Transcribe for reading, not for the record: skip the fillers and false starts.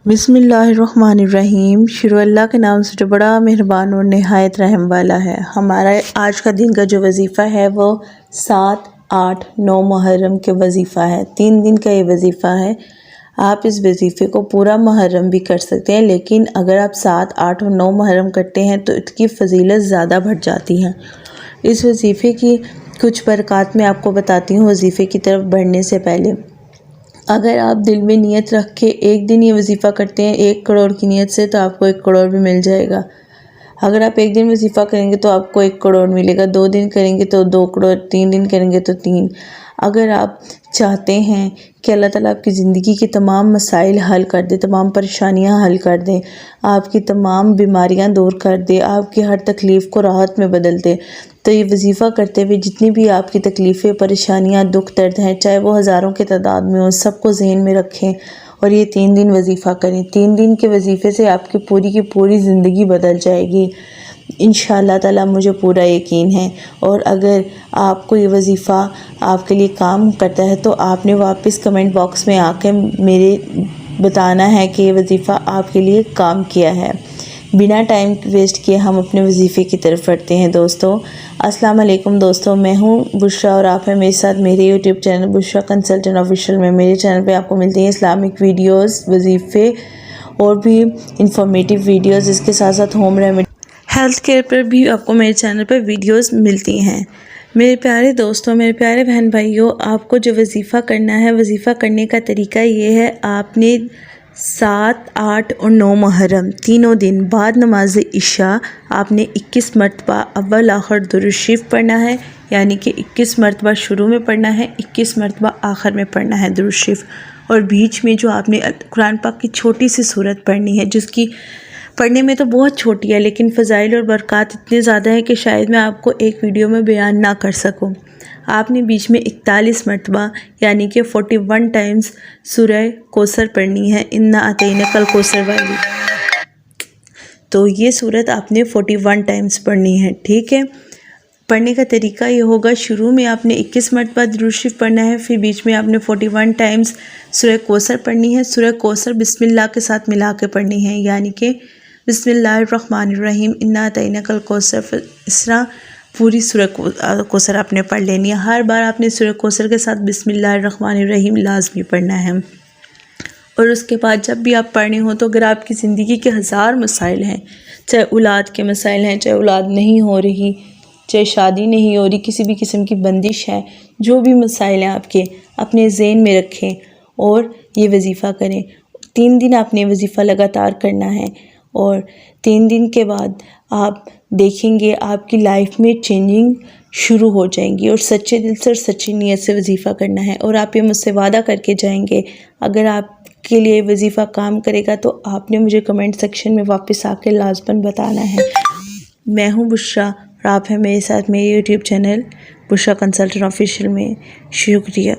بسم اللہ الرحمن الرحیم۔ شروع اللہ کے نام سے جو بڑا مہربان اور نہایت رحم والا ہے۔ ہمارا آج کا دن کا جو وظیفہ ہے وہ 7، 8، 9 محرم کے وظیفہ ہے۔ 3 دن کا یہ وظیفہ ہے۔ آپ اس وظیفے کو پورا محرم بھی کر سکتے ہیں، لیکن اگر آپ 7، 8 اور 9 محرم کرتے ہیں تو اس کی فضیلت زیادہ بڑھ جاتی ہے۔ اس وظیفے کی کچھ برکات میں آپ کو بتاتی ہوں وظیفے کی طرف بڑھنے سے پہلے۔ اگر آپ دل میں نیت رکھ کے ایک دن یہ وظیفہ کرتے ہیں 1 کروڑ کی نیت سے، تو آپ کو 1 کروڑ بھی مل جائے گا۔ اگر آپ ایک دن وظیفہ کریں گے تو آپ کو 1 کروڑ ملے گا، 2 دن کریں گے تو 2 کروڑ، 3 دن کریں گے تو 3۔ اگر آپ چاہتے ہیں کہ اللہ تعالیٰ آپ کی زندگی کے تمام مسائل حل کر دے، تمام پریشانیاں حل کر دے، آپ کی تمام بیماریاں دور کر دے، آپ کی ہر تکلیف کو راحت میں بدل دے، تو یہ وظیفہ کرتے ہوئے جتنی بھی آپ کی تکلیفیں، پریشانیاں، دکھ درد ہیں، چاہے وہ ہزاروں کے تعداد میں ہوں، سب کو ذہن میں رکھیں اور یہ 3 دن وظیفہ کریں۔ 3 دن کے وظیفے سے آپ کی پوری زندگی بدل جائے گی انشاءاللہ تعالیٰ، مجھے پورا یقین ہے۔ اور اگر آپ کو یہ وظیفہ آپ کے لیے کام کرتا ہے تو آپ نے واپس کمنٹ باکس میں آ کے میرے بتانا ہے کہ یہ وظیفہ آپ کے لیے کام کیا ہے۔ بنا ٹائم ویسٹ کیے ہم اپنے وظیفے کی طرف بڑھتے ہیں دوستوں۔ السلام علیکم دوستوں، میں ہوں بشرا اور آپ ہیں میرے ساتھ میرے یوٹیوب چینل بشرا کنسلٹنٹ آفیشیل میں۔ میرے چینل پہ آپ کو ملتی ہیں اسلامک ویڈیوز، وظیفے اور بھی انفارمیٹیو ویڈیوز، اس کے ساتھ ساتھ ہوم ریمیڈی، ہیلتھ کیئر پر بھی آپ کو میرے چینل پہ ویڈیوز ملتی ہیں۔ میرے پیارے دوستوں، میرے پیارے بہن بھائیوں، آپ کو جو وظیفہ کرنا ہے، وظیفہ کرنے کا طریقہ یہ ہے، آپ نے 7، 8 اور 9 محرم تینوں دن بعد نماز عشاء آپ نے 21 مرتبہ اول آخر درود شریف پڑھنا ہے، یعنی کہ 21 مرتبہ شروع میں پڑھنا ہے، 21 مرتبہ آخر میں پڑھنا ہے درود شریف۔ اور بیچ میں جو آپ نے قرآن پاک کی چھوٹی سی سورت پڑھنی ہے، جس کی پڑھنے میں تو بہت چھوٹی ہے لیکن فضائل اور برکات اتنے زیادہ ہیں کہ شاید میں آپ کو ایک ویڈیو میں بیان نہ کر سکوں۔ آپ نے بیچ میں 41 مرتبہ یعنی کہ 41 ٹائمز سورہ کوثر پڑھنی ہے، انا اعطیناک الکوثر والی۔ تو یہ سورت آپ نے 41 ٹائمز پڑھنی ہے، ٹھیک ہے۔ پڑھنے کا طریقہ یہ ہوگا، شروع میں آپ نے 21 مرتبہ درود شریف پڑھنا ہے، پھر بیچ میں آپ نے 41 ٹائمز سورہ کوثر پڑھنی ہے۔ سورہ کوثر بسم اللہ کے ساتھ ملا کے پڑھنی ہے، یعنی کہ بسم اللہ الرحمن الرحیم انا اعطیناک الکوثر، اس طرح پوری سورہ کوثر آپ نے پڑھ لینی ہے۔ ہر بار آپ نے سورہ کوثر کے ساتھ بسم اللہ الرحمن الرحیم لازمی پڑھنا ہے۔ اور اس کے بعد جب بھی آپ پڑھنے ہو تو اگر آپ کی زندگی کے 1000 مسائل ہیں، چاہے اولاد کے مسائل ہیں، چاہے اولاد نہیں ہو رہی، چاہے شادی نہیں ہو رہی، کسی بھی قسم کی بندش ہے، جو بھی مسائل ہیں آپ کے، اپنے ذہن میں رکھیں اور یہ وظیفہ کریں۔ 3 دن آپ نے وظیفہ لگاتار کرنا ہے اور 3 دن کے بعد آپ دیکھیں گے آپ کی لائف میں چینجنگ شروع ہو جائیں گی، اور سچے دل سے اور سچی نیت سے وظیفہ کرنا ہے۔ اور آپ یہ مجھ سے وعدہ کر کے جائیں گے، اگر آپ کے لیے وظیفہ کام کرے گا تو آپ نے مجھے کمنٹ سیکشن میں واپس آ کے لازماً بتانا ہے۔ میں ہوں بشرا اور آپ ہیں میرے ساتھ میرے یوٹیوب چینل بشرا کنسلٹنٹ آفیشیل میں۔ شکریہ۔